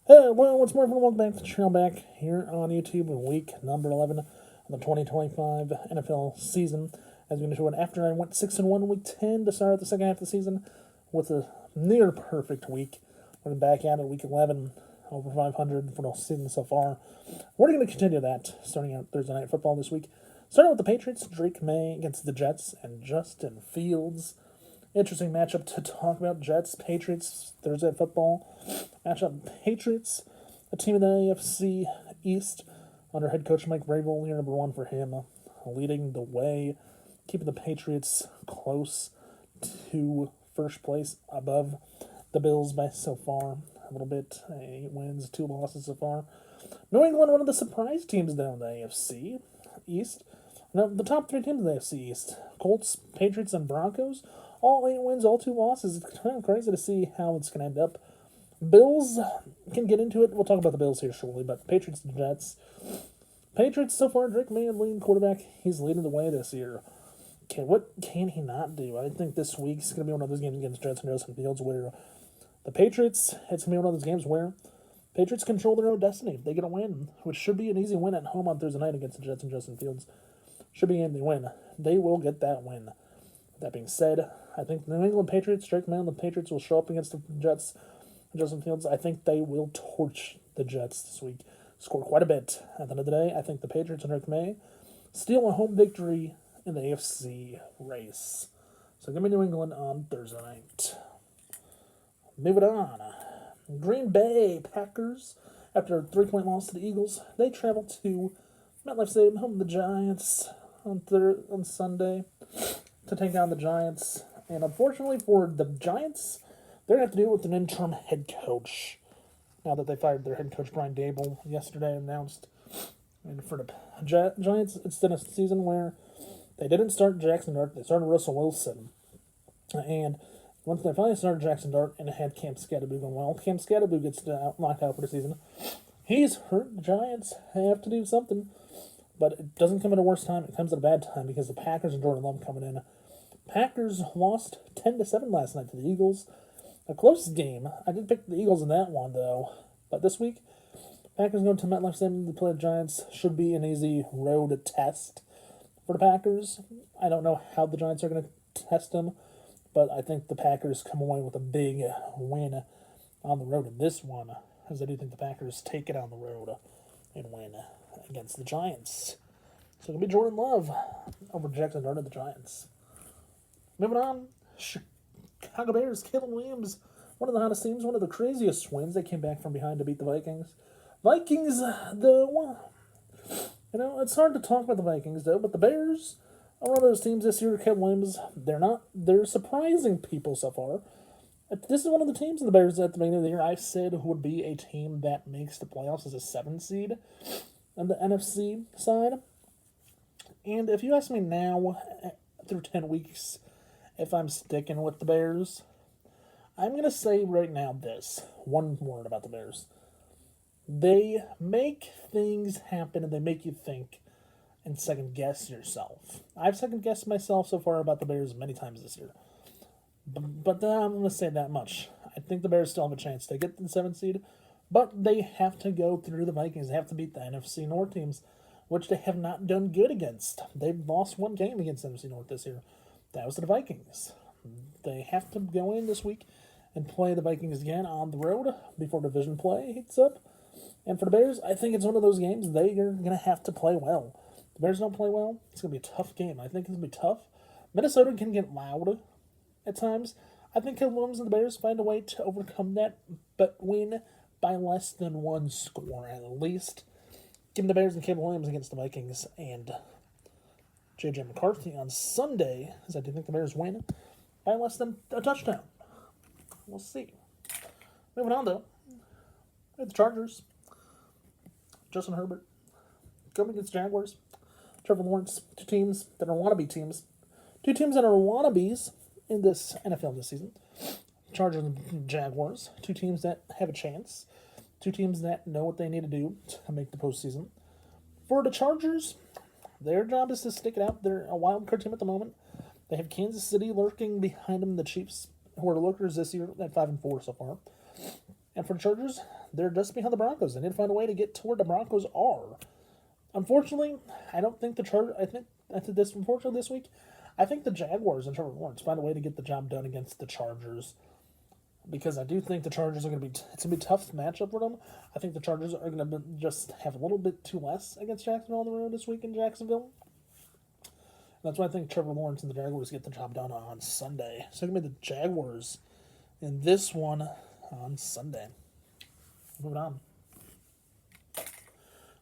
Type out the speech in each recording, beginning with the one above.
Hey, well, what's more, welcome back to the channel back here on YouTube in week number 11 of the 2025 NFL season. As we're going to show it after I went 6-1 in week 10 to start the second half of the season with a near perfect week. We're back at it week 11, over 500 for the season so far. We're going to continue that starting out Thursday Night Football this week. Starting with the Patriots, Drake May against the Jets and Justin Fields. Interesting matchup to talk about. Jets, Patriots, Thursday Night Football. Matchup, Patriots, a team in the AFC East under head coach Mike Vrabel, year number one for him, leading the way, keeping the Patriots close to first place above the Bills by so far. A little bit, 8 wins, 2 losses so far. New England, one of the surprise teams down in the AFC East. Now, the top 3 teams in the AFC East, Colts, Patriots, and Broncos, all 8 wins, all 2 losses. It's kind of crazy to see how it's going to end up. Bills can get into it. We'll talk about the Bills here shortly, but Patriots and Jets. Patriots so far, Drake May, leading quarterback. He's leading the way this year. Okay, what can he not do? I think this week's going to be one of those games against Jets and Justin Fields where the Patriots, it's going to be one of those games where Patriots control their own destiny. They get a win, which should be an easy win at home on Thursday night against the Jets and Justin Fields. Should be an easy win. They will get that win. That being said, I think the New England Patriots, Drake May and the Patriots will show up against the Jets and Justin Fields. I think they will torch the Jets this week. Score quite a bit. At the end of the day, I think the Patriots and Drake May steal a home victory in the AFC race. So give me New England on Thursday night. Moving on. Green Bay Packers, after a 3-point loss to the Eagles, they travel to MetLife Stadium, home to the Giants on Sunday to take on the Giants. And unfortunately for the Giants, they're going to have to deal with an interim head coach now that they fired their head coach Brian Dable yesterday, announced. And for the Giants, it's been a season where they didn't start Jackson Dart, they started Russell Wilson. And once they finally started Jackson Dart and had Cam Skattebo going well, Cam Skattebo gets knocked out for the season. He's hurt. The Giants have to do something. But it doesn't come at a worse time. It comes at a bad time because the Packers and Jordan Love coming in. Packers lost 10-7 last night to the Eagles. A close game. I did pick the Eagles in that one, though. But this week, Packers going to MetLife Stadium to play the Giants. Should be an easy road test for the Packers. I don't know how the Giants are going to test them, but I think the Packers come away with a big win on the road in this one, as I do think the Packers take it on the road and win against the Giants. So it'll be Jordan Love over Jackson Dart of the Giants. Moving on, Chicago Bears, Caleb Williams, one of the hottest teams, one of the craziest wins. They came back from behind to beat the Vikings. Vikings, though, it's hard to talk about the Vikings, though, but the Bears are one of those teams this year. Caleb Williams, they're surprising people so far. This is one of the teams in the Bears at the beginning of the year I said would be a team that makes the playoffs as a 7 seed on the NFC side. And if you ask me now, through 10 weeks, if I'm sticking with the Bears, I'm going to say right now this. One word about the Bears. They make things happen and they make you think and second guess yourself. I've second guessed myself so far about the Bears many times this year. But I'm going to say that much. I think the Bears still have a chance to get the 7th seed, but they have to go through the Vikings. They have to beat the NFC North teams, which they have not done good against. They've lost one game against NFC North this year. That was the Vikings. They have to go in this week and play the Vikings again on the road before division play heats up. And for the Bears, I think it's one of those games they are going to have to play well. If the Bears don't play well, it's going to be a tough game. I think it's going to be tough. Minnesota can get loud at times. I think Caleb Williams and the Bears find a way to overcome that, but win by less than 1 score at least. Give me the Bears and Caleb Williams against the Vikings and J.J. McCarthy on Sunday, as I do think the Bears win by less than a touchdown. We'll see. Moving on, though, we have the Chargers. Justin Herbert going against Jaguars. Trevor Lawrence, 2 teams that are wannabe teams. 2 teams that are wannabes in this NFL this season. Chargers and Jaguars, 2 teams that have a chance. 2 teams that know what they need to do to make the postseason. For the Chargers, their job is to stick it out. They're a wild card team at the moment. They have Kansas City lurking behind them, the Chiefs, who are lurkers this year at 5-4 so far. And for the Chargers, they're just behind the Broncos. They need to find a way to get to where the Broncos are. Unfortunately, I don't think the Chargers. Unfortunately, this week, I think the Jaguars and Trevor Lawrence find a way to get the job done against the Chargers. Because I do think the Chargers are going to be. It's going to be a tough matchup for them. I think the Chargers are going to just have a little bit too less against Jacksonville on the road this week in Jacksonville. That's why I think Trevor Lawrence and the Jaguars get the job done on Sunday. So give me the Jaguars in this one on Sunday. Moving on.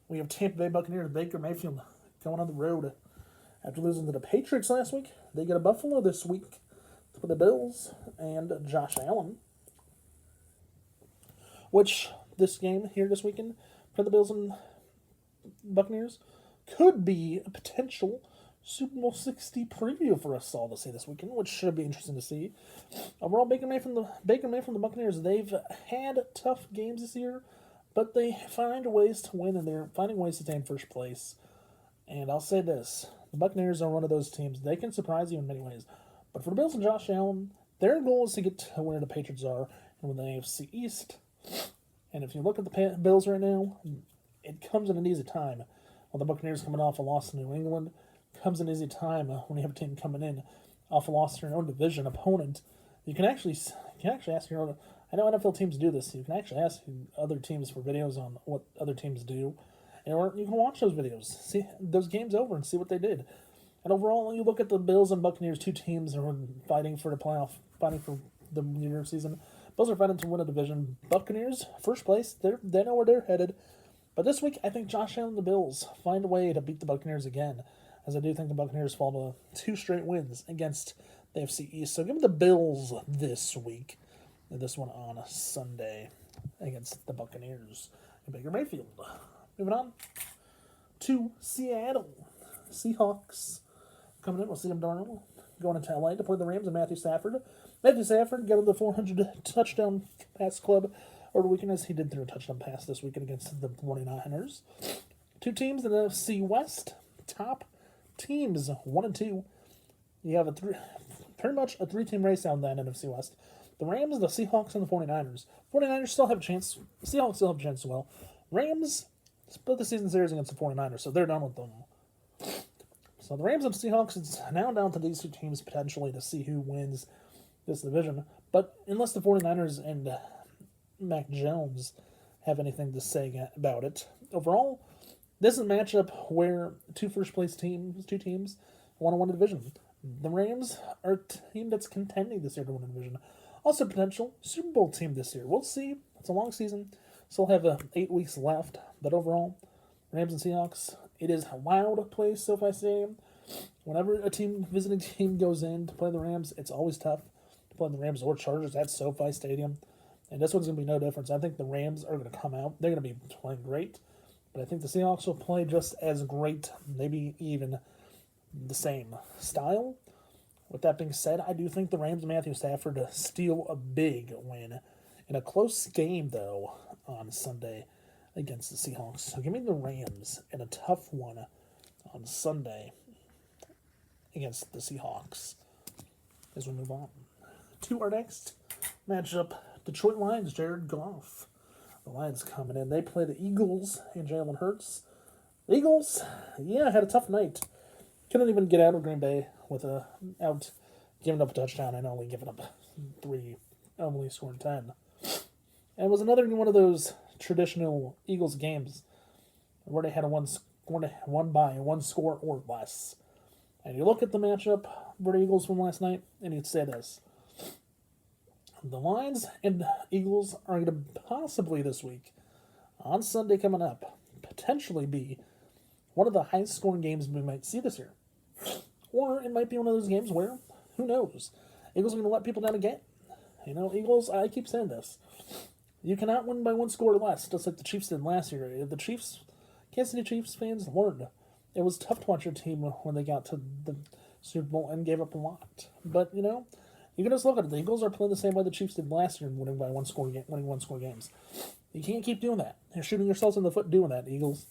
We have Tampa Bay Buccaneers, Baker Mayfield, going on the road. After losing to the Patriots last week, they get a Buffalo this week for the Bills and Josh Allen. Which, this game here this weekend for the Bills and Buccaneers could be a potential Super Bowl 60 preview for us all to see this weekend, which should be interesting to see. Overall, Baker Mayfield from the Buccaneers, they've had tough games this year, but they find ways to win, and they're finding ways to stay in first place. And I'll say this, the Buccaneers are one of those teams, they can surprise you in many ways. But for the Bills and Josh Allen, their goal is to get to where the Patriots are and win the AFC East. And if you look at the Bills right now, it comes at an easy time. While the Buccaneers coming off a loss to New England, comes an easy time when you have a team coming in off a loss to your own division opponent. You can actually ask your own. I know NFL teams do this. You can actually ask other teams for videos on what other teams do, or you can watch those videos, see those games over, and see what they did. And overall, you look at the Bills and Buccaneers, two teams that are fighting for the playoff, fighting for the New Year's season. Bills are fighting to win a division. Buccaneers, first place. They know where they're headed. But this week, I think Josh Allen and the Bills find a way to beat the Buccaneers again, as I do think the Buccaneers fall to 2 straight wins against the AFC East. So give me the Bills this week, and this one on Sunday against the Buccaneers and Baker Mayfield. Moving on to Seattle Seahawks. Coming in with Sam Darnold going into LA to play the Rams and Matthew Stafford. Matthew Stafford got the 400 touchdown pass club over the weekend, as he did throw a touchdown pass this weekend against the 49ers. Two teams in the NFC West, top teams, 1 and 2. You have pretty much a 3-team race down that NFC West. The Rams, the Seahawks, and the 49ers. 49ers still have a chance. The Seahawks still have a chance as well. Rams split the season series against the 49ers, so they're done with them. So the Rams and Seahawks, it's now down to these two teams potentially to see who wins this division. But unless the 49ers and Mac Jones have anything to say about it, overall, this is a matchup where two teams want to win a division. The Rams are a team that's contending this year to win a division. Also, potential Super Bowl team this year. We'll see. It's a long season. Still have 8 weeks left. But overall, Rams and Seahawks, it is a wild place, SoFi Stadium. Whenever a visiting team goes in to play the Rams, it's always tough to play the Rams or Chargers at SoFi Stadium. And this one's going to be no difference. I think the Rams are going to come out. They're going to be playing great. But I think the Seahawks will play just as great, maybe even the same style. With that being said, I do think the Rams and Matthew Stafford steal a big win in a close game, though, on Sunday against the Seahawks. So give me the Rams in a tough one on Sunday against the Seahawks as we move on to our next matchup. Detroit Lions, Jared Goff. The Lions coming in. They play the Eagles and Jalen Hurts. The Eagles, had a tough night. Couldn't even get out of Green Bay without giving up a touchdown and only giving up 3, only scoring 10. And it was another one of those traditional Eagles games where they had won by 1 score or less. And you look at the matchup for the Eagles from last night, and you'd say this. The Lions and Eagles are going to possibly this week, on Sunday coming up, potentially be one of the highest scoring games we might see this year. Or it might be one of those games where, who knows, Eagles are going to let people down again. Eagles, I keep saying this. You cannot win by 1 score or less, just like the Chiefs did last year. The Kansas City Chiefs fans learned. It was tough to watch your team when they got to the Super Bowl and gave up a lot. But, you can just look at it. The Eagles are playing the same way the Chiefs did last year, winning 1 score games. You can't keep doing that. You're shooting yourselves in the foot doing that, Eagles.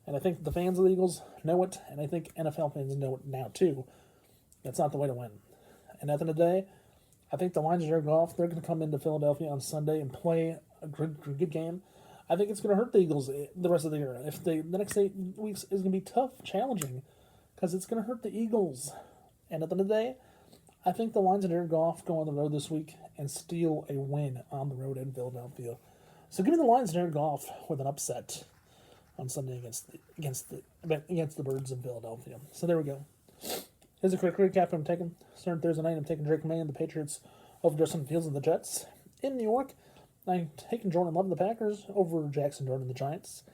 And I think the fans of the Eagles know it, and I think NFL fans know it now too. That's not the way to win. And at the end of the day, I think the Lions of Jared Goff, they're going to come into Philadelphia on Sunday and play a good game. I think it's going to hurt the Eagles the rest of the year. If the next 8 weeks is going to be tough, challenging, because it's going to hurt the Eagles. And at the end of the day, I think the Lions and Jared Goff go on the road this week and steal a win on the road in Philadelphia. So give me the Lions and Jared Goff with an upset on Sunday against the Birds in Philadelphia. So there we go. Here's a quick recap I'm taking. Starting Thursday night, I'm taking Drake May and the Patriots over Justin Fields and the Jets. In New York, I'm taking Jordan Love and the Packers over Jackson Jordan and the Giants.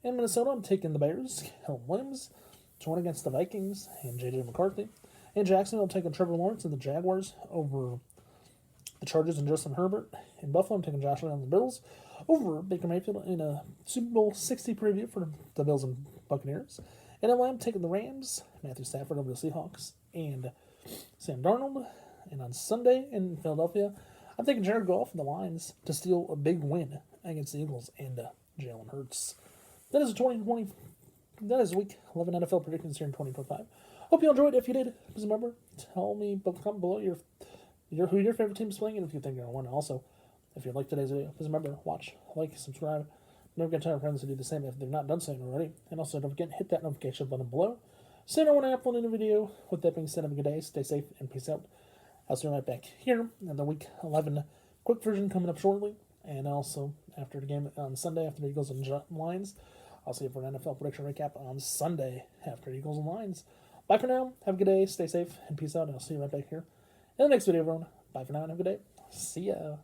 In Minnesota, I'm taking the Bears, Caleb Williams, to win against the Vikings and J.J. McCarthy. In Jacksonville, I'm taking Trevor Lawrence and the Jaguars over the Chargers and Justin Herbert. In Buffalo, I'm taking Josh Allen and the Bills over Baker Mayfield in a Super Bowl 60 preview for the Bills and Buccaneers. In LA, I'm taking the Rams, Matthew Stafford over the Seahawks, and Sam Darnold. And on Sunday in Philadelphia, I'm taking Jared Goff and the Lions to steal a big win against the Eagles and Jalen Hurts. That is week 11 NFL predictions here in 2025. Hope you enjoyed. If you did, please remember, tell me below who your favorite team is playing and if you think you're going to win. Also, if you like today's video, please remember, watch, like, subscribe. Don't forget to tell your friends to do the same if they've not done so already. And also, don't forget to hit that notification button below so you know when I upload a new video. With that being said, have a good day, stay safe, and peace out. I'll see you right back here in the Week 11 quick version coming up shortly. And also, after the game on Sunday, after the Eagles and Lions, I'll see you for an NFL prediction recap on Sunday after Eagles and Lions. Bye for now. Have a good day. Stay safe and peace out. And I'll see you right back here in the next video, everyone. Bye for now and have a good day. See ya.